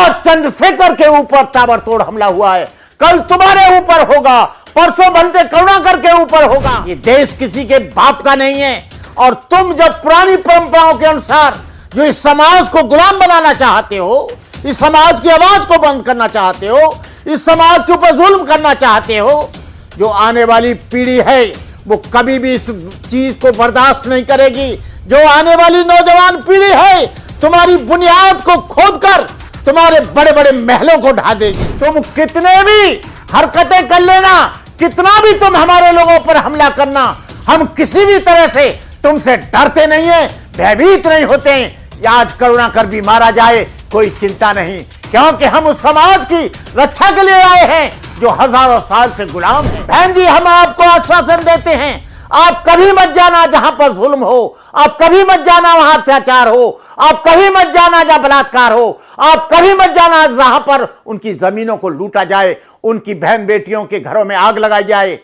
आज चंद्रशेखर के ऊपर ताबड़तोड़ हमला हुआ है, कल तुम्हारे ऊपर होगा, परसों बनते करुणाकर के ऊपर होगा। ये देश किसी के बाप का नहीं है और तुम जब पुरानी परंपराओं के अनुसार जो इस समाज को गुलाम बनाना चाहते हो, इस समाज की आवाज को बंद करना चाहते हो, इस समाज के ऊपर जुल्म करना चाहते हो, जो आने वाली पीढ़ी है वो कभी भी इस चीज को बर्दाश्त नहीं करेगी। जो आने वाली नौजवान पीढ़ी है तुम्हारी बुनियाद को खोदकर तुम्हारे बड़े बड़े महलों को ढा देगी। तुम कितने भी हरकतें कर लेना, कितना भी तुम हमारे लोगों पर हमला करना, हम किसी भी तरह से तुमसे डरते नहीं है, भयभीत नहीं होते हैं। आज करुणाकर भी मारा जाए कोई चिंता नहीं, क्योंकि हम उस समाज की रक्षा के लिए आए हैं जो हजारों साल से गुलाम है। बहन जी, हम आपको आश्वासन देते हैं, आप कभी मत जाना जहां पर जुल्म हो, आप कभी मत जाना वहां अत्याचार हो, आप कभी मत जाना जहां बलात्कार हो, आप कभी मत जाना जहां पर उनकी जमीनों को लूटा जाए, उनकी बहन बेटियों के घरों में आग लगाई जाए।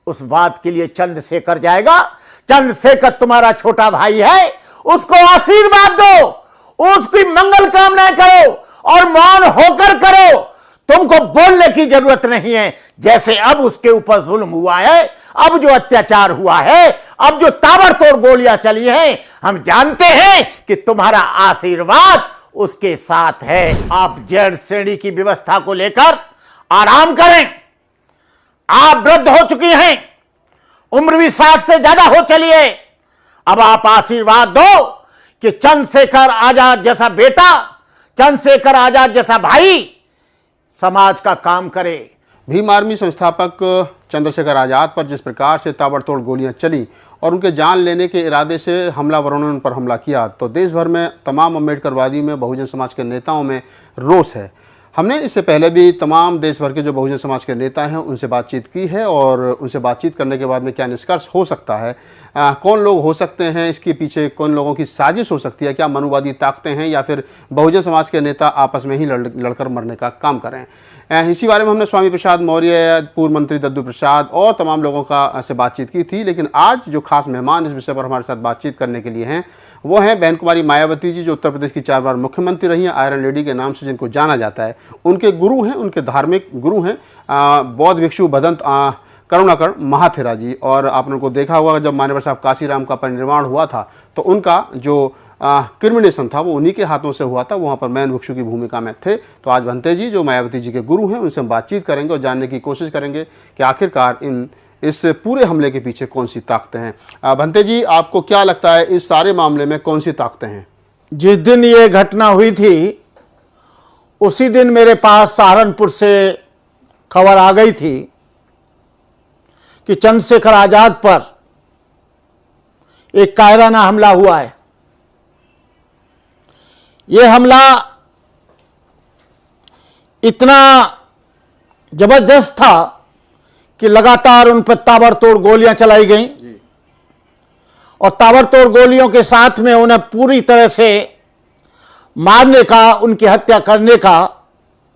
उस बात के लिए चंद्रशेखर जाएगा। चंद्रशेखर तुम्हारा छोटा भाई है, उसको आशीर्वाद दो, उसकी मंगल कामनाएं करो और मौन होकर करो। तुमको बोलने की जरूरत नहीं है। जैसे अब उसके ऊपर जुल्म हुआ है, अब जो अत्याचार हुआ है, अब जो ताबड़तोड़ गोलियां चली हैं, हम जानते हैं कि तुम्हारा आशीर्वाद उसके साथ है। आप जेड श्रेणी की व्यवस्था को लेकर आराम करें। आप वृद्ध हो चुकी हैं, उम्र भी 60 से ज्यादा हो चली है। अब आप आशीर्वाद दो कि चंद्रशेखर आजाद जैसा बेटा, चंद्रशेखर आजाद जैसा भाई समाज का काम करे। भीम आर्मी संस्थापक चंद्रशेखर आजाद पर जिस प्रकार से ताबड़तोड़ गोलियां चली और उनके जान लेने के इरादे से हमलावरों ने उन पर हमला किया, तो देश भर में तमाम अम्बेडकरवादियों में, बहुजन समाज के नेताओं में रोष है। हमने इससे पहले भी तमाम देश भर के जो बहुजन समाज के नेता हैं उनसे बातचीत की है और उनसे बातचीत करने के बाद में क्या निष्कर्ष हो सकता है, कौन लोग हो सकते हैं, इसके पीछे कौन लोगों की साजिश हो सकती है, क्या मनुवादी ताकतें हैं या फिर बहुजन समाज के नेता आपस में ही लड़कर मरने का काम करें। इसी बारे में हमने स्वामी प्रसाद मौर्य, पूर्व मंत्री दद्दू प्रसाद और तमाम लोगों का से बातचीत की थी। लेकिन आज जो खास मेहमान इस विषय पर हमारे साथ बातचीत करने के लिए हैं वो हैं बहन कुमारी मायावती जी, जो उत्तर प्रदेश की 4 बार मुख्यमंत्री रही हैं, आयरन लेडी के नाम से जिनको जाना जाता है। उनके गुरु हैं, उनके धार्मिक गुरु हैं बौद्ध भिक्षु भदंत करुणाकर महाथेरा जी। और आपने उनको देखा होगा जब मान्यवर साहब काशीराम का परिनिर्वाण हुआ था तो उनका जो क्रिमिनेशन था वो उन्हीं के हाथों से हुआ था, वहाँ पर मैन भिक्षु की भूमिका में थे। तो आज भंते जी जो मायावती जी के गुरु हैं उनसे हम बातचीत करेंगे और जानने की कोशिश करेंगे कि आखिरकार इस पूरे हमले के पीछे कौन सी ताकतें हैं। भंते जी, आपको क्या लगता है इस सारे मामले में कौन सी ताकतें हैं? जिस दिन ये घटना हुई थी उसी दिन मेरे पास सहारनपुर से खबर आ गई थी कि चंद्रशेखर आजाद पर एक कायराना हमला हुआ है। यह हमला इतना जबरदस्त था कि लगातार उन पर ताबड़तोड़ गोलियां चलाई गईं और ताबड़तोड़ गोलियों के साथ में उन्हें पूरी तरह से मारने का, उनकी हत्या करने का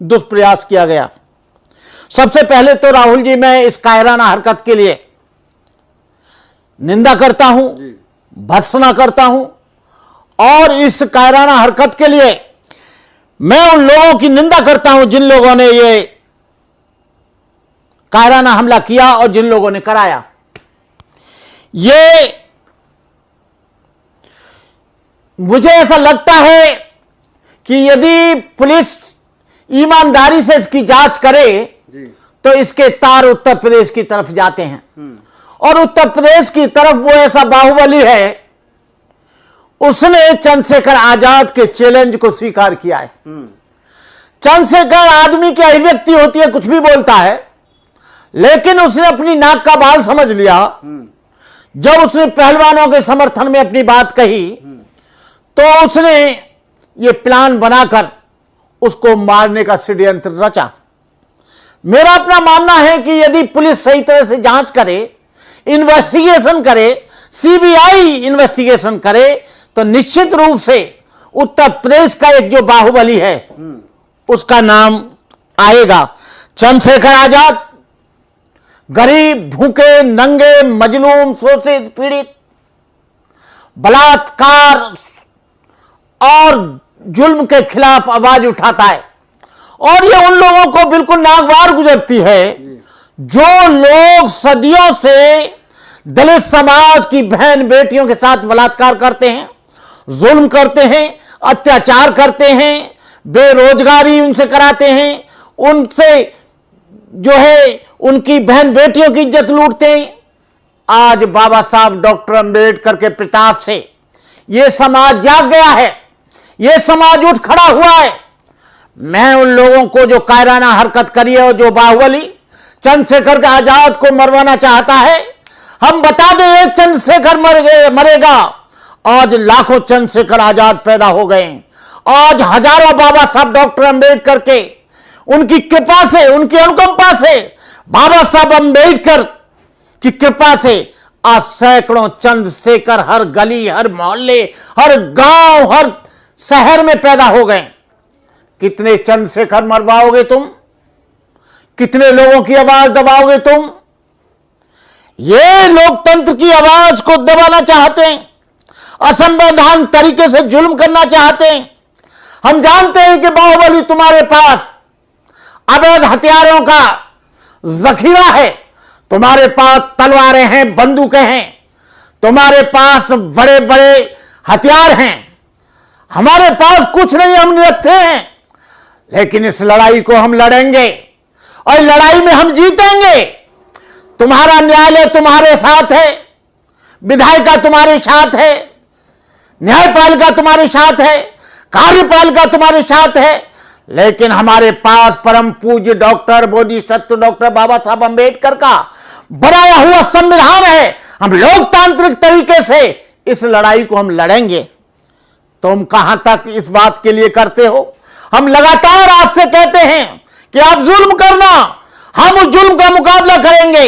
दुष्प्रयास किया गया। सबसे पहले तो राहुल जी, मैं इस कायराना हरकत के लिए निंदा करता हूं, भर्त्सना करता हूं और इस कायराना हरकत के लिए मैं उन लोगों की निंदा करता हूं जिन लोगों ने ये कायराना हमला किया और जिन लोगों ने कराया। ये मुझे ऐसा लगता है कि यदि पुलिस ईमानदारी से इसकी जांच करे तो इसके तार उत्तर प्रदेश की तरफ जाते हैं और उत्तर प्रदेश की तरफ वो ऐसा बाहुबली है, उसने चंद्रशेखर आजाद के चैलेंज को स्वीकार किया है। चंद्रशेखर आदमी की अभिव्यक्ति होती है, कुछ भी बोलता है, लेकिन उसने अपनी नाक का बाल समझ लिया। जब उसने पहलवानों के समर्थन में अपनी बात कही तो उसने ये प्लान बनाकर उसको मारने का षड्यंत्र रचा। मेरा अपना मानना है कि यदि पुलिस सही तरह से जांच करे, इन्वेस्टिगेशन करे, सीबीआई इन्वेस्टिगेशन करे तो निश्चित रूप से उत्तर प्रदेश का एक जो बाहुबली है उसका नाम आएगा। चंद्रशेखर आजाद गरीब, भूखे, नंगे, मजलूम, शोषित, पीड़ित, बलात्कार और जुल्म के खिलाफ आवाज उठाता है। और ये उन लोगों को बिल्कुल नागवार गुजरती है जो लोग सदियों से दलित समाज की बहन बेटियों के साथ बलात्कार करते हैं, जुल्म करते हैं, अत्याचार करते हैं, बेरोजगारी उनसे कराते हैं, उनसे जो है उनकी बहन बेटियों की इज्जत लूटते हैं। आज बाबा साहब डॉक्टर अंबेडकर के प्रताप से यह समाज जाग गया है, यह समाज उठ खड़ा हुआ है। मैं उन लोगों को जो कायराना हरकत करी है और जो बाहुबली चंद्रशेखर आजाद को मरवाना चाहता है, हम बता दें एक चंद्रशेखर मरेगा, आज लाखों चंद्रशेखर आजाद पैदा हो गए। आज हजारों बाबा साहब डॉक्टर अंबेडकर के उनकी कृपा से, उनकी अनुकंपा से, बाबा साहब अंबेडकर की कृपा से आज सैकड़ों चंद्रशेखर हर गली, हर मोहल्ले, हर गांव, हर शहर में पैदा हो गए। कितने चंद्रशेखर मरवाओगे तुम? कितने लोगों की आवाज दबाओगे तुम? ये लोकतंत्र की आवाज को दबाना चाहते हैं, असंवैधान तरीके से जुल्म करना चाहते हैं। हम जानते हैं कि बाहुबली तुम्हारे पास अवैध हथियारों का जखीरा है, तुम्हारे पास तलवारें हैं, बंदूकें हैं, तुम्हारे पास बड़े बड़े हथियार हैं। हमारे पास कुछ नहीं, हम निरस्ते हैं, लेकिन इस लड़ाई को हम लड़ेंगे और लड़ाई में हम जीतेंगे। तुम्हारा न्यायालय तुम्हारे साथ है, विधायिका तुम्हारे साथ है, न्यायपालिका तुम्हारे साथ है, कार्यपालिका तुम्हारे साथ है, लेकिन हमारे पास परम पूज्य डॉक्टर बोधिसत्व डॉक्टर बाबा साहब अंबेडकर का बनाया हुआ संविधान है। हम लोकतांत्रिक तरीके से इस लड़ाई को हम लड़ेंगे। तुम कहां तक इस बात के लिए करते हो? हम लगातार आपसे कहते हैं कि आप जुल्म करना, हम उस जुल्म का मुकाबला करेंगे।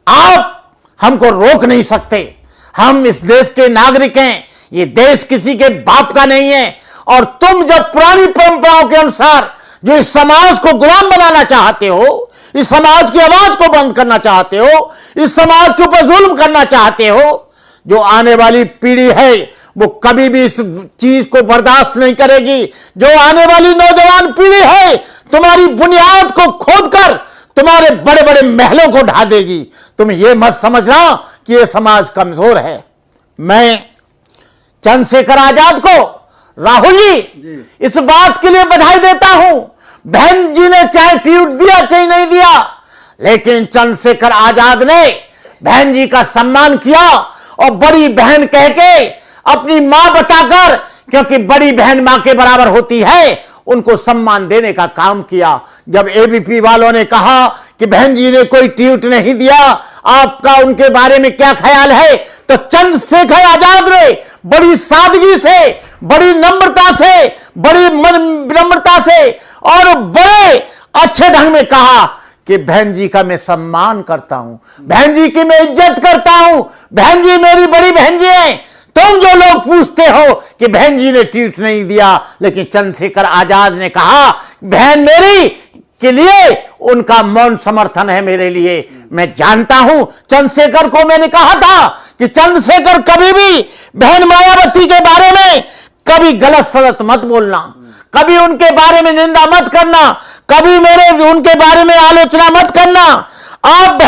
आप हमको रोक नहीं सकते। हम इस देश के नागरिक हैं, ये देश किसी के बाप का नहीं है। और तुम जब पुरानी परंपराओं के अनुसार जो इस समाज को गुलाम बनाना चाहते हो, इस समाज की आवाज को बंद करना चाहते हो, इस समाज के ऊपर जुल्म करना चाहते हो, जो आने वाली पीढ़ी है वो कभी भी इस चीज को बर्दाश्त नहीं करेगी। जो आने वाली नौजवान पीढ़ी है तुम्हारी बुनियाद को खोदकर तुम्हारे बड़े बड़े महलों को ढा देगी। तुम ये मत समझना कि ये समाज कमजोर है। मैं चंद्रशेखर आजाद को, राहुल जी, इस बात के लिए बधाई देता हूं। बहन जी ने चाहे ट्वीट दिया चाहे नहीं दिया, लेकिन चंद्रशेखर आजाद ने बहन जी का सम्मान किया और बड़ी बहन कह के अपनी मां बताकर, क्योंकि बड़ी बहन मां के बराबर होती है, उनको सम्मान देने का काम किया। जब एबीपी वालों ने कहा कि बहन जी ने कोई ट्वीट नहीं दिया, आपका उनके बारे में क्या ख्याल है, तो चंद्रशेखर आजाद ने बड़ी सादगी से, बड़ी नम्रता से, बड़ी विनम्रता से और बड़े अच्छे ढंग में कहा कि बहन जी का मैं सम्मान करता हूं, बहन जी की मैं इज्जत करता हूं, बहन जी मेरी बड़ी बहन जी हैं। तुम जो लोग पूछते हो कि बहन जी ने ट्वीट नहीं दिया, लेकिन चंद्रशेखर आजाद ने कहा बहन मेरी के लिए उनका मौन समर्थन है मेरे लिए। मैं जानता हूं चंद्रशेखर को, मैंने कहा था कि चंद्रशेखर कभी भी बहन मायावती के बारे में कभी गलत सलत मत बोलना, कभी उनके बारे में निंदा मत करना, कभी उनके बारे में आलोचना मत करना। आप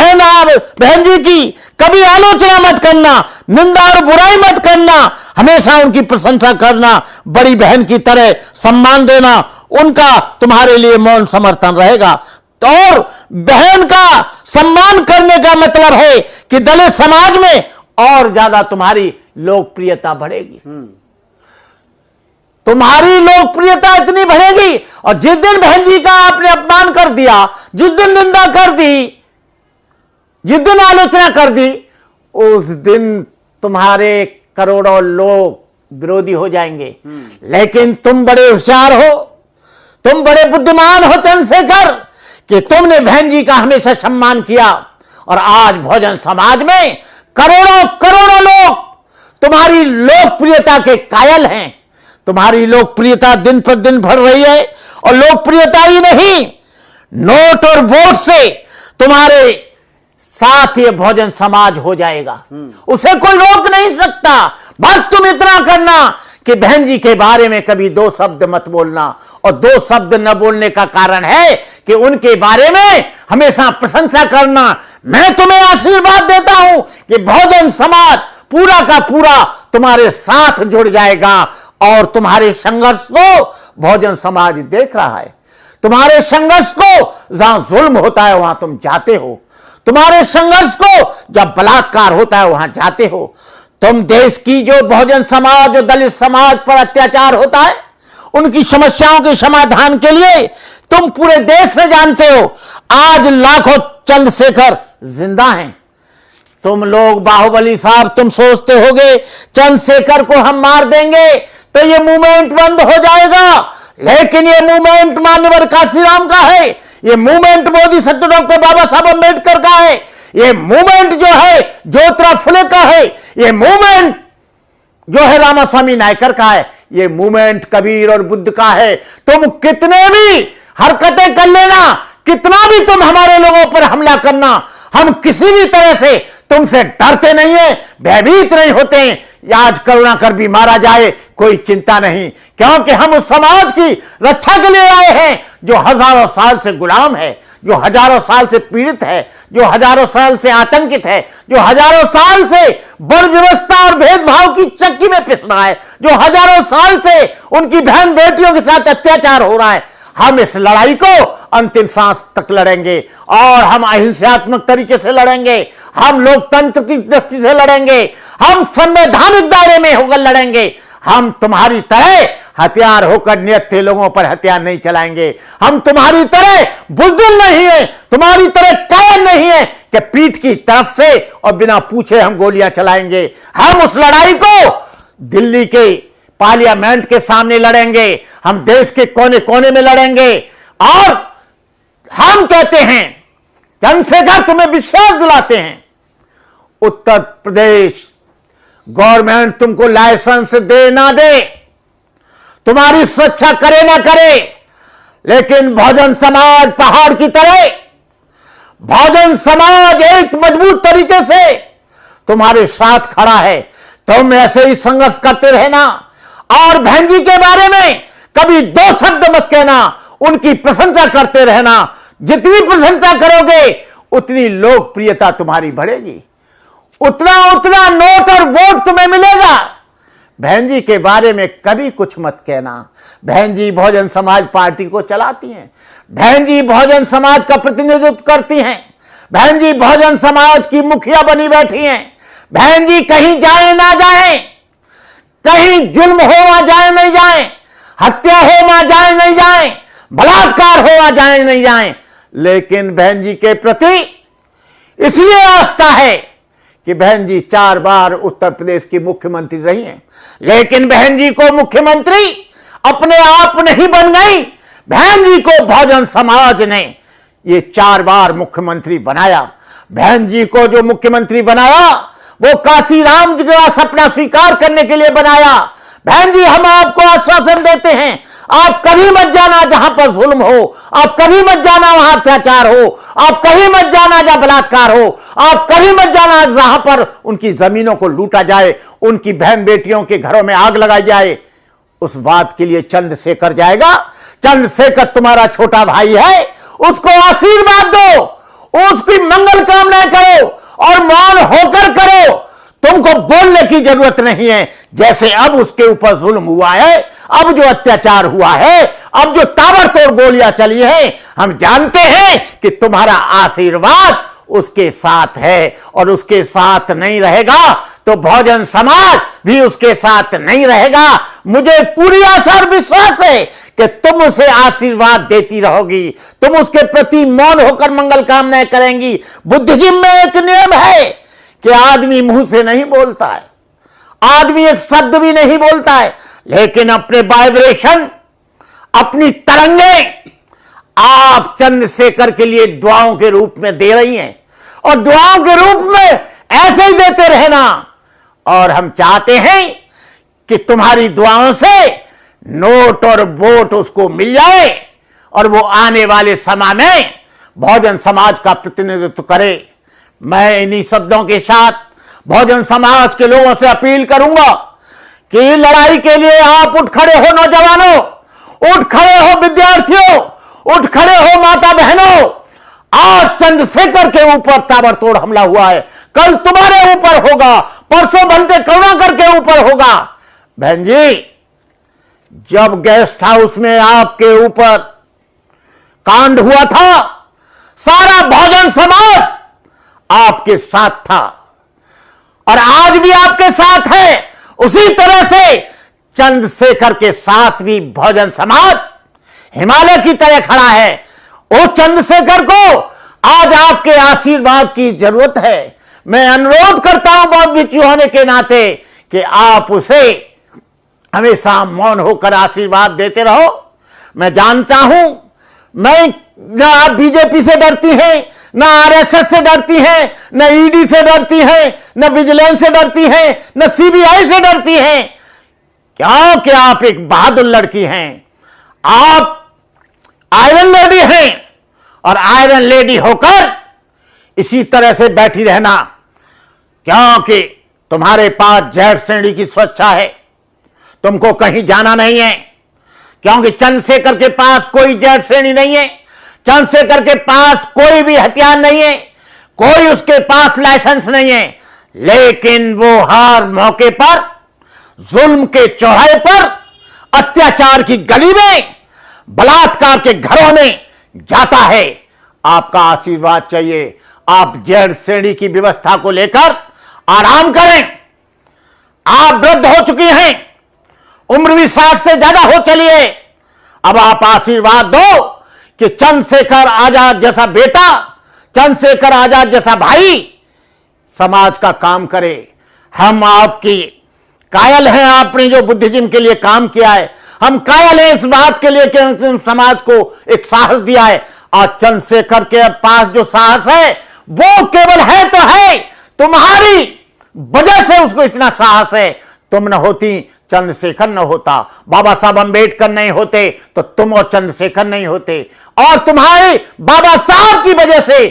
बहन जी की कभी आलोचना मत करना, निंदा और बुराई मत करना, हमेशा उनकी प्रशंसा करना, बड़ी बहन की तरह सम्मान देना, उनका तुम्हारे लिए मौन समर्थन रहेगा। तो और बहन का सम्मान करने का मतलब है कि दलित समाज में और ज्यादा तुम्हारी लोकप्रियता बढ़ेगी। तुम्हारी लोकप्रियता इतनी बढ़ेगी, और जिस दिन बहन जी का आपने अपमान कर दिया, जिस दिन निंदा कर दी, जिस दिन आलोचना कर दी, उस दिन तुम्हारे करोड़ों लोग विरोधी हो जाएंगे। लेकिन तुम बड़े होशियार हो, तुम बड़े बुद्धिमान हो चंद्रशेखर, कि तुमने बहन जी का हमेशा सम्मान किया। और आज बहुजन समाज में करोड़ों करोड़ों लोग तुम्हारी लोकप्रियता के कायल हैं। तुम्हारी लोकप्रियता दिन पर दिन बढ़ रही है, और लोकप्रियता ही नहीं, नोट और वोट से तुम्हारे साथ ये बहुजन समाज हो जाएगा। उसे कोई रोक नहीं सकता। बस तुम इतना करना कि बहन जी के बारे में कभी दो शब्द मत बोलना। और दो शब्द न बोलने का कारण है कि उनके बारे में हमेशा प्रशंसा करना। मैं तुम्हें आशीर्वाद देता हूं कि बहुजन समाज पूरा का पूरा तुम्हारे साथ जुड़ जाएगा और तुम्हारे संघर्ष को बहुजन समाज देख रहा है। तुम्हारे संघर्ष को जहां जुल्म होता है वहां तुम जाते हो, तुम्हारे संघर्ष को जब बलात्कार होता है वहां जाते हो। तुम देश की जो बहुजन समाज, जो दलित समाज पर अत्याचार होता है, उनकी समस्याओं के समाधान के लिए तुम पूरे देश में जानते हो आज लाखों चंद्रशेखर जिंदा हैं। तुम लोग बाहुबली साहब तुम सोचते होगे चंद्रशेखर को हम मार देंगे तो ये मूवमेंट बंद हो जाएगा, लेकिन ये मूवमेंट मान्यवर काशीराम का है, ये मूवमेंट मोदी सत्य डॉक्टर बाबा साहब अम्बेडकर का है, ये मूवमेंट जो है ज्योतिराव फुले का है, ये मूवमेंट जो है रामास्वामी नायकर का है, ये मूवमेंट कबीर और बुद्ध का है। तुम कितने भी हरकतें कर लेना, कितना भी तुम हमारे लोगों पर हमला करना, हम किसी भी तरह से तुमसे डरते नहीं है, भयभीत नहीं होते हैं। आज करुणाकर भी मारा जाए कोई चिंता नहीं, क्योंकि हम उस समाज की रक्षा के लिए आए हैं जो हजारों साल से गुलाम है, जो हजारों साल से पीड़ित है, जो हजारों साल से आतंकित है, जो हजारों साल से बल व्यवस्था और भेदभाव की चक्की में पिस रहा है, जो हजारों साल से उनकी बहन बेटियों के साथ अत्याचार हो रहा है। हम इस लड़ाई को अंतिम सांस तक लड़ेंगे और हम अहिंसात्मक तरीके से लड़ेंगे, हम लोकतंत्र की दृष्टि से लड़ेंगे, हम संवैधानिक दायरे में होकर लड़ेंगे। हम तुम्हारी तरह हथियार होकर नियत लोगों पर हथियार नहीं चलाएंगे, हम तुम्हारी तरह बुजदिल नहीं है, तुम्हारी तरह कायर नहीं है कि पीठ की तरफ से और बिना पूछे हम गोलियां चलाएंगे। हम उस लड़ाई को दिल्ली के पार्लियामेंट के सामने लड़ेंगे, हम देश के कोने कोने में लड़ेंगे और हम कहते हैं चंद्रशेखर तुम्हें विश्वास दिलाते हैं उत्तर प्रदेश गवर्नमेंट तुमको लाइसेंस दे ना दे, तुम्हारी सुरक्षा करे ना करे, लेकिन बहुजन समाज पहाड़ की तरह, बहुजन समाज एक मजबूत तरीके से तुम्हारे साथ खड़ा है। तुम ऐसे ही संघर्ष करते रहना और बहन जी के बारे में कभी दो शब्द मत कहना, उनकी प्रशंसा करते रहना। जितनी प्रशंसा करोगे उतनी लोकप्रियता तुम्हारी बढ़ेगी, उतना उतना नोट और वोट तुम्हें मिलेगा। बहन जी के बारे में कभी कुछ मत कहना। बहन जी बहुजन समाज पार्टी को चलाती हैं, बहन जी बहुजन समाज का प्रतिनिधित्व करती हैं, बहन जी बहुजन समाज की मुखिया बनी बैठी हैं। बहन जी कहीं जाए ना जाए, कहीं जुल्म हो वहां जाए नहीं जाए, हत्या हो वहां जाए नहीं जाए, बलात्कार हो वहां जाए नहीं जाए, लेकिन बहन जी के प्रति इसलिए आस्था है कि बहन जी 4 बार उत्तर प्रदेश की मुख्यमंत्री रही हैं, लेकिन बहन जी को मुख्यमंत्री अपने आप नहीं बन गई, बहन जी को बहुजन समाज ने ये 4 बार मुख्यमंत्री बनाया। बहन जी को जो मुख्यमंत्री बनाया वो काशीराम जी का सपना स्वीकार करने के लिए बनाया। बहन जी हम आपको आश्वासन देते हैं, आप कभी मत जाना जहां पर जुल्म हो, आप कभी मत जाना वहां अत्याचार हो, आप कभी मत जाना जहां बलात्कार हो, आप कभी मत जाना जहां पर उनकी जमीनों को लूटा जाए, उनकी बहन बेटियों के घरों में आग लगाई जाए। उस बात के लिए चंद्रशेखर जाएगा। चंद्रशेखर तुम्हारा छोटा भाई है, उसको आशीर्वाद दो, उसकी मंगल कामनाएं करो और मौन होकर करो। तुमको बोलने की जरूरत नहीं है। जैसे अब उसके ऊपर जुल्म हुआ है, अब जो अत्याचार हुआ है, अब जो ताबड़तोड़ गोलियां चली हैं, हम जानते हैं कि तुम्हारा आशीर्वाद उसके साथ है और उसके साथ नहीं रहेगा तो बहुजन समाज भी उसके साथ नहीं रहेगा। मुझे पूरी आशा और विश्वास है कि तुम उसे आशीर्वाद देती रहोगी, तुम उसके प्रति मौन होकर मंगल कामनाएं करेंगी। बुद्धिज्म में एक नियम है कि आदमी मुंह से नहीं बोलता है, आदमी एक शब्द भी नहीं बोलता है, लेकिन अपने वाइब्रेशन, अपनी तरंगे आप चंद्रशेखर के लिए दुआओं के रूप में दे रही हैं और दुआओं के रूप में ऐसे ही देते रहना। और हम चाहते हैं कि तुम्हारी दुआओं से नोट और वोट उसको मिल जाए और वो आने वाले समय में बहुजन समाज का प्रतिनिधित्व करे। मैं इन्हीं शब्दों के साथ बहुजन समाज के लोगों से अपील करूंगा कि लड़ाई के लिए आप उठ खड़े हो नौजवानों, उठ खड़े हो विद्यार्थियों, उठ खड़े हो माता बहनों। आज चंद्रशेखर के ऊपर ताबड़तोड़ हमला हुआ है, कल तुम्हारे ऊपर होगा, परसों बनते करुणाकर के ऊपर होगा। बहन जी, जब गेस्ट हाउस में आपके ऊपर कांड हुआ था, सारा बहुजन समाज आपके साथ था और आज भी आपके साथ है। उसी तरह से चंद्रशेखर के साथ भी बहुजन समाज हिमालय की तरह खड़ा है। उस चंद्रशेखर को आज आपके आशीर्वाद की जरूरत है। मैं अनुरोध करता हूं बहुत बिच्छू होने के नाते कि आप उसे हमेशा मौन होकर आशीर्वाद देते रहो। मैं जानता हूं, मैं न आप बीजेपी से डरती हैं, न आरएसएस से डरती हैं, न ईडी से डरती हैं, न विजिलेंस से डरती हैं, न सीबीआई से डरती हैं, क्योंकि आप एक बहादुर लड़की हैं। आप आयरन लेडी हैं और आयरन लेडी होकर इसी तरह से बैठी रहना, क्योंकि तुम्हारे पास जेड श्रेणी की सुरक्षा है, तुमको कहीं जाना नहीं है। क्योंकि चंद्रशेखर के पास कोई जेड श्रेणी नहीं है, चंद्रशेखर के पास कोई भी हथियार नहीं है, कोई उसके पास लाइसेंस नहीं है, लेकिन वो हर मौके पर जुल्म के चौराहे पर, अत्याचार की गली में, बलात्कार के घरों में जाता है। आपका आशीर्वाद चाहिए। आप जेड श्रेणी की व्यवस्था को लेकर आराम करें। आप वृद्ध हो चुकी हैं, उम्र भी 60 से ज्यादा हो चली है। अब आप आशीर्वाद दो कि चंद्रशेखर आजाद जैसा बेटा, चंद्रशेखर आजाद जैसा भाई समाज का काम करे। हम आपकी कायल हैं, आपने जो बुद्धिज्म के लिए काम किया है, हम कायल हैं इस बात के लिए कि समाज को एक साहस दिया है। आज चंद्रशेखर के पास जो साहस है वो केवल है तो है, तुम्हारी वजह से उसको इतना साहस है। तुम न होती, चंद्रशेखर न होता, बाबा साहब अंबेडकर नहीं होते तो तुम और चंद्रशेखर नहीं होते, और तुम्हारे बाबा साहब की वजह से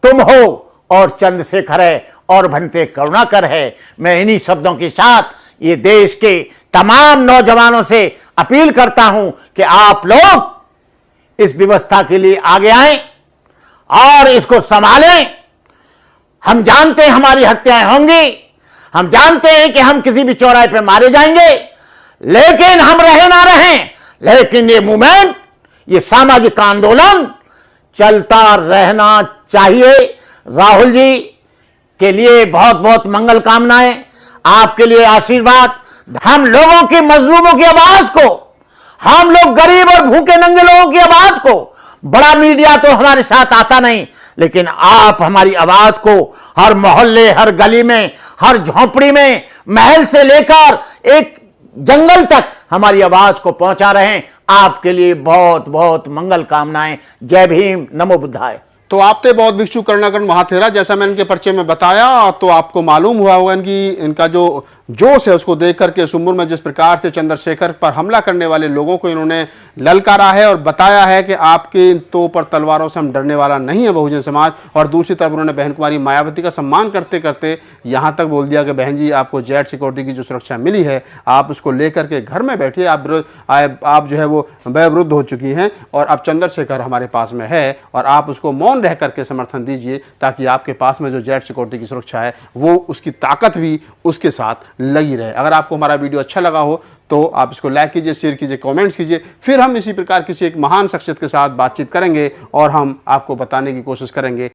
तुम हो और चंद्रशेखर है और बनते करुणाकर है। मैं इन्हीं शब्दों के साथ ये देश के तमाम नौजवानों से अपील करता हूं कि आप लोग इस व्यवस्था के लिए आगे आएं और इसको संभालें। हम जानते हैं हमारी हत्याएं होंगी, हम जानते हैं कि हम किसी भी चौराहे पे मारे जाएंगे, लेकिन हम रहे ना रहें, लेकिन ये मूवमेंट, ये सामाजिक आंदोलन चलता रहना चाहिए। राहुल जी के लिए बहुत बहुत मंगल कामनाएं, आपके लिए आशीर्वाद। हम लोगों की, मजलूमों की आवाज को, हम लोग गरीब और भूखे नंगे लोगों की आवाज को, बड़ा मीडिया तो हमारे साथ आता नहीं, लेकिन आप हमारी आवाज को हर मोहल्ले, हर गली में, हर झोंपड़ी में, महल से लेकर एक जंगल तक हमारी आवाज को पहुंचा रहे हैं। आपके लिए बहुत बहुत मंगल कामनाएं। जय भीम, नमो बुद्धाय। तो आपने बहुत भिक्षु करुणाकर महाथेरा, जैसा मैंने इनके परिचय में बताया, तो आपको मालूम हुआ होगा इनका जो जोश है उसको देख करके इस उम्र में जिस प्रकार से चंद्रशेखर पर हमला करने वाले लोगों को इन्होंने ललकारा है और बताया है कि आपके तो पर तलवारों से हम डरने वाला नहीं है बहुजन समाज। और दूसरी तरफ उन्होंने बहन कुमारी मायावती का सम्मान करते करते यहाँ तक बोल दिया कि बहन जी, आपको जेड सिक्योरिटी की जो सुरक्षा मिली है आप उसको लेकर के घर में बैठिए, आप जो है वो वयोवृद्ध हो चुकी हैं और अब चंद्रशेखर हमारे पास में है और आप उसको मौन रह करके समर्थन दीजिए, ताकि आपके पास में जो जेड सिक्योरिटी की सुरक्षा है वो उसकी ताकत भी उसके साथ लगी रहे। अगर आपको हमारा वीडियो अच्छा लगा हो तो आप इसको लाइक कीजिए, शेयर कीजिए, कमेंट्स कीजिए। फिर हम इसी प्रकार किसी एक महान शख्सियत के साथ बातचीत करेंगे और हम आपको बताने की कोशिश करेंगे